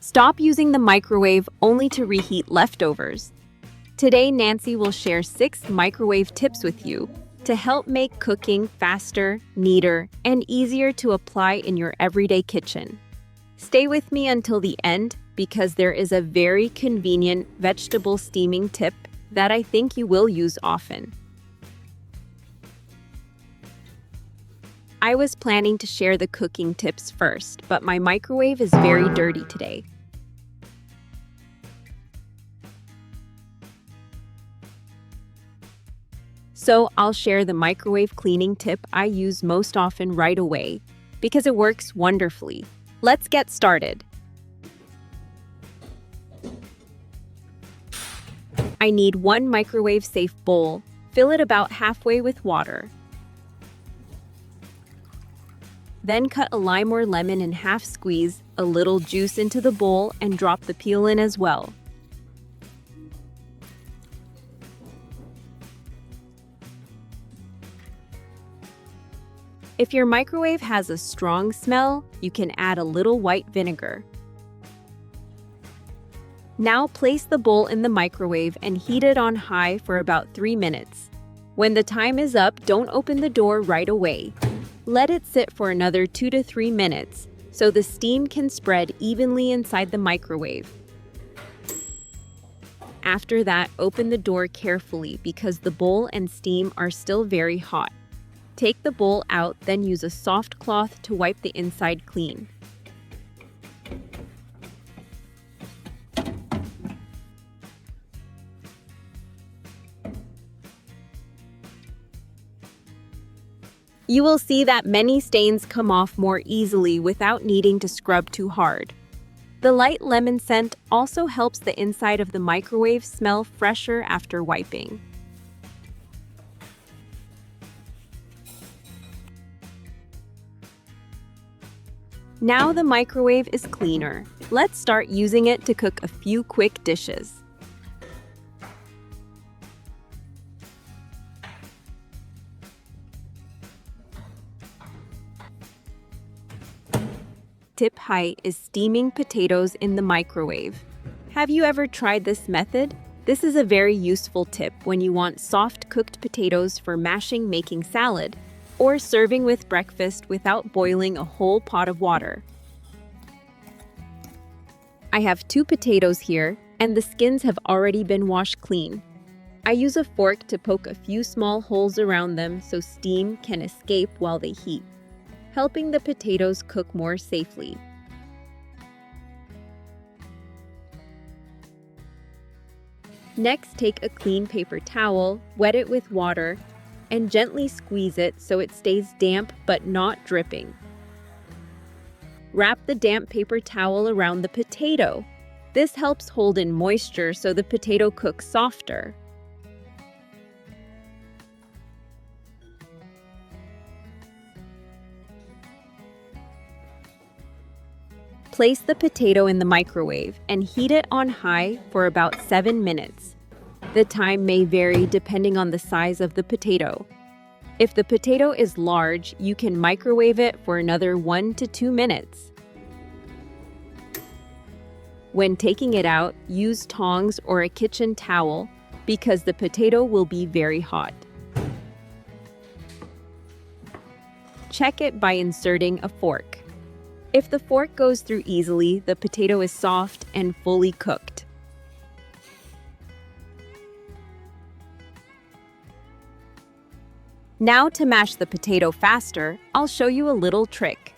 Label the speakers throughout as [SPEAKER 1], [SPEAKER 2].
[SPEAKER 1] Stop using the microwave only to reheat leftovers. Today, Nancy will share 6 microwave tips with you to help make cooking faster, neater, and easier to apply in your everyday kitchen. Stay with me until the end because there is a very convenient vegetable steaming tip that I think you will use often. I was planning to share the cooking tips first, but my microwave is very dirty today. So I'll share the microwave cleaning tip I use most often right away because it works wonderfully. Let's get started. I need 1 microwave-safe bowl. Fill it about halfway with water. Then cut a lime or lemon in half, squeeze a little juice into the bowl and drop the peel in as well. If your microwave has a strong smell, you can add a little white vinegar. Now place the bowl in the microwave and heat it on high for about 3 minutes. When the time is up, don't open the door right away. Let it sit for another 2 to 3 minutes so the steam can spread evenly inside the microwave. After that, open the door carefully because the bowl and steam are still very hot. Take the bowl out, then use a soft cloth to wipe the inside clean. You will see that many stains come off more easily without needing to scrub too hard. The light lemon scent also helps the inside of the microwave smell fresher after wiping. Now the microwave is cleaner. Let's start using it to cook a few quick dishes. Tip height is steaming potatoes in the microwave. Have you ever tried this method? This is a very useful tip when you want soft cooked potatoes for mashing, making salad, or serving with breakfast without boiling a whole pot of water. I have 2 potatoes here, and the skins have already been washed clean. I use a fork to poke a few small holes around them so steam can escape while they heat, helping the potatoes cook more safely. Next, take a clean paper towel, wet it with water, and gently squeeze it so it stays damp but not dripping. Wrap the damp paper towel around the potato. This helps hold in moisture so the potato cooks softer. Place the potato in the microwave and heat it on high for about 7 minutes. The time may vary depending on the size of the potato. If the potato is large, you can microwave it for another 1 to 2 minutes. When taking it out, use tongs or a kitchen towel because the potato will be very hot. Check it by inserting a fork. If the fork goes through easily, the potato is soft and fully cooked. Now to mash the potato faster, I'll show you a little trick.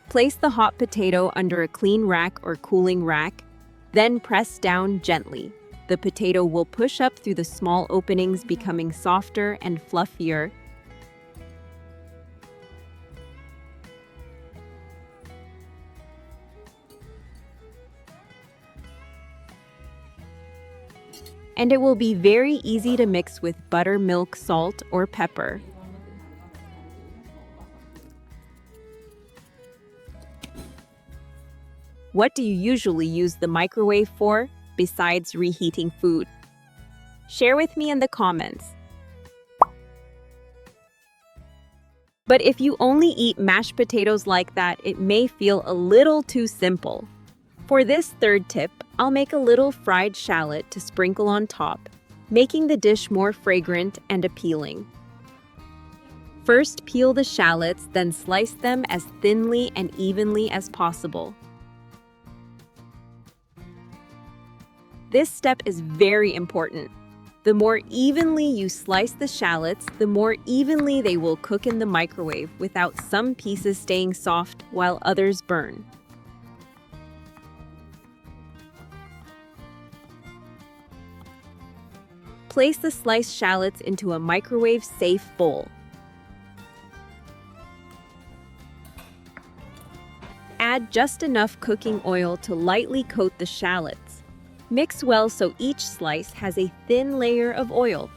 [SPEAKER 1] Place the hot potato under a clean rack or cooling rack, then press down gently. The potato will push up through the small openings, becoming softer and fluffier. And it will be very easy to mix with buttermilk, salt, or pepper. What do you usually use the microwave for besides reheating food? Share with me in the comments. But if you only eat mashed potatoes like that, it may feel a little too simple. For this third tip, I'll make a little fried shallot to sprinkle on top, making the dish more fragrant and appealing. First, peel the shallots, then slice them as thinly and evenly as possible. This step is very important. The more evenly you slice the shallots, the more evenly they will cook in the microwave without some pieces staying soft while others burn. Place the sliced shallots into a microwave-safe bowl. Add just enough cooking oil to lightly coat the shallots. Mix well so each slice has a thin layer of oil.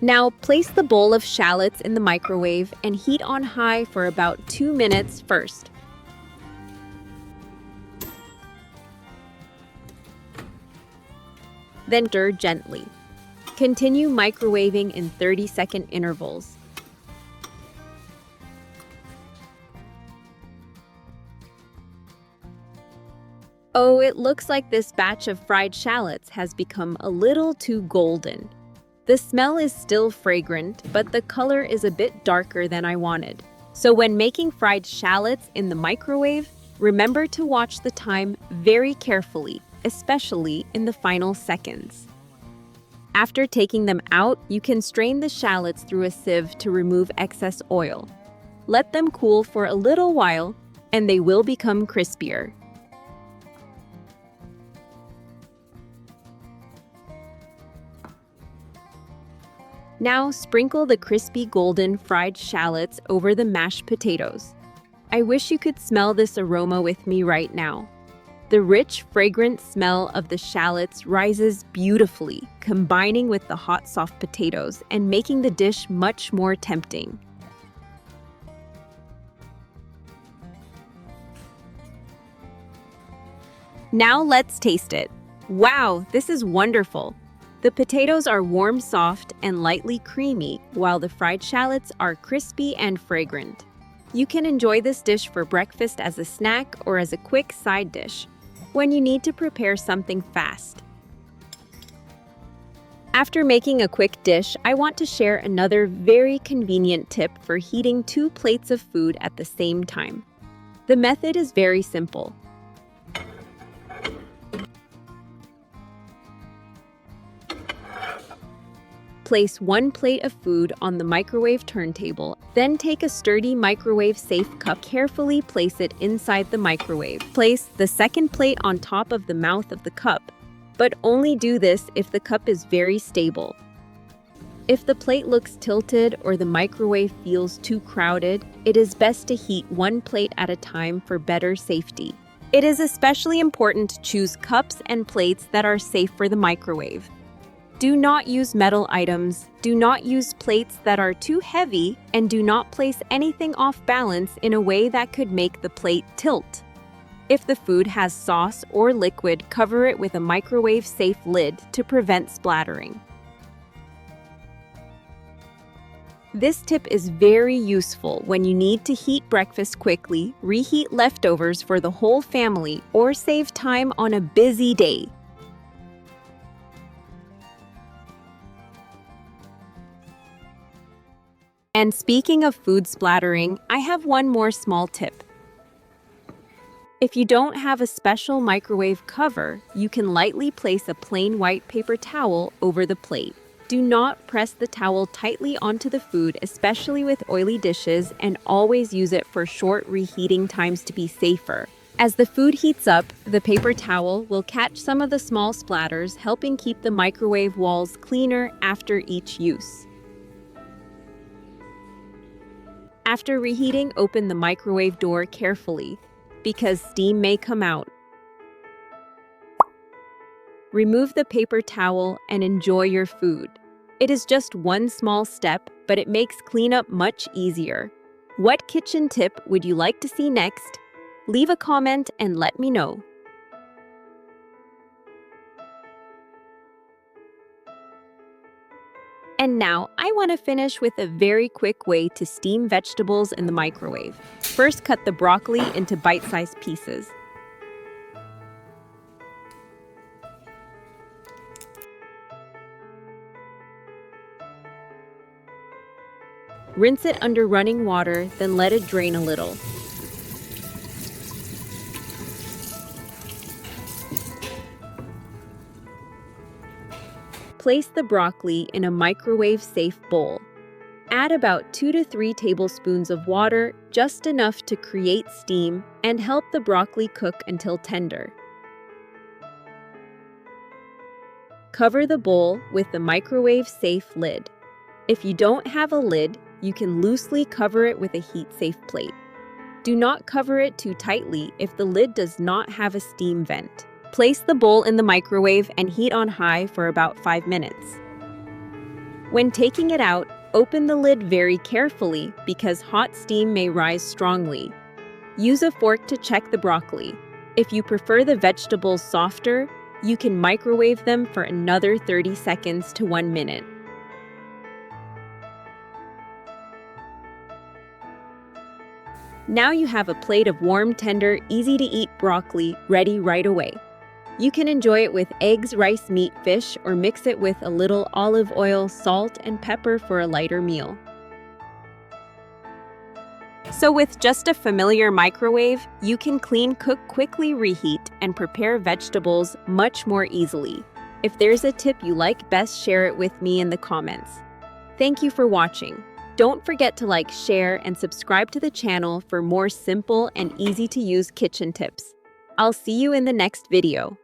[SPEAKER 1] Now place the bowl of shallots in the microwave and heat on high for about 2 minutes first. Then stir gently. Continue microwaving in 30-second intervals. Oh, it looks like this batch of fried shallots has become a little too golden. The smell is still fragrant, but the color is a bit darker than I wanted. So when making fried shallots in the microwave, remember to watch the time very carefully, especially in the final seconds. After taking them out, you can strain the shallots through a sieve to remove excess oil. Let them cool for a little while, and they will become crispier. Now sprinkle the crispy golden fried shallots over the mashed potatoes. I wish you could smell this aroma with me right now. The rich, fragrant smell of the shallots rises beautifully, combining with the hot, soft potatoes and making the dish much more tempting. Now let's taste it. Wow, this is wonderful! The potatoes are warm, soft, and lightly creamy, while the fried shallots are crispy and fragrant. You can enjoy this dish for breakfast as a snack or as a quick side dish when you need to prepare something fast. After making a quick dish, I want to share another very convenient tip for heating 2 plates of food at the same time. The method is very simple. Place 1 plate of food on the microwave turntable, then take a sturdy microwave-safe cup, carefully place it inside the microwave. Place the second plate on top of the mouth of the cup, but only do this if the cup is very stable. If the plate looks tilted or the microwave feels too crowded, it is best to heat 1 plate at a time for better safety. It is especially important to choose cups and plates that are safe for the microwave. Do not use metal items, do not use plates that are too heavy, and do not place anything off balance in a way that could make the plate tilt. If the food has sauce or liquid, cover it with a microwave-safe lid to prevent splattering. This tip is very useful when you need to heat breakfast quickly, reheat leftovers for the whole family, or save time on a busy day. And speaking of food splattering, I have one more small tip. If you don't have a special microwave cover, you can lightly place a plain white paper towel over the plate. Do not press the towel tightly onto the food, especially with oily dishes, and always use it for short reheating times to be safer. As the food heats up, the paper towel will catch some of the small splatters, helping keep the microwave walls cleaner after each use. After reheating, open the microwave door carefully, because steam may come out. Remove the paper towel and enjoy your food. It is just one small step, but it makes cleanup much easier. What kitchen tip would you like to see next? Leave a comment and let me know. And now, I want to finish with a very quick way to steam vegetables in the microwave. First, cut the broccoli into bite-sized pieces. Rinse it under running water, then let it drain a little. Place the broccoli in a microwave-safe bowl. Add about 2 to 3 tablespoons of water, just enough to create steam and help the broccoli cook until tender. Cover the bowl with the microwave-safe lid. If you don't have a lid, you can loosely cover it with a heat-safe plate. Do not cover it too tightly if the lid does not have a steam vent. Place the bowl in the microwave and heat on high for about 5 minutes. When taking it out, open the lid very carefully because hot steam may rise strongly. Use a fork to check the broccoli. If you prefer the vegetables softer, you can microwave them for another 30 seconds to 1 minute. Now you have a plate of warm, tender, easy-to-eat broccoli ready right away. You can enjoy it with eggs, rice, meat, fish, or mix it with a little olive oil, salt, and pepper for a lighter meal. So with just a familiar microwave, you can clean, cook, quickly reheat, and prepare vegetables much more easily. If there's a tip you like best, share it with me in the comments. Thank you for watching. Don't forget to like, share, and subscribe to the channel for more simple and easy-to-use kitchen tips. I'll see you in the next video.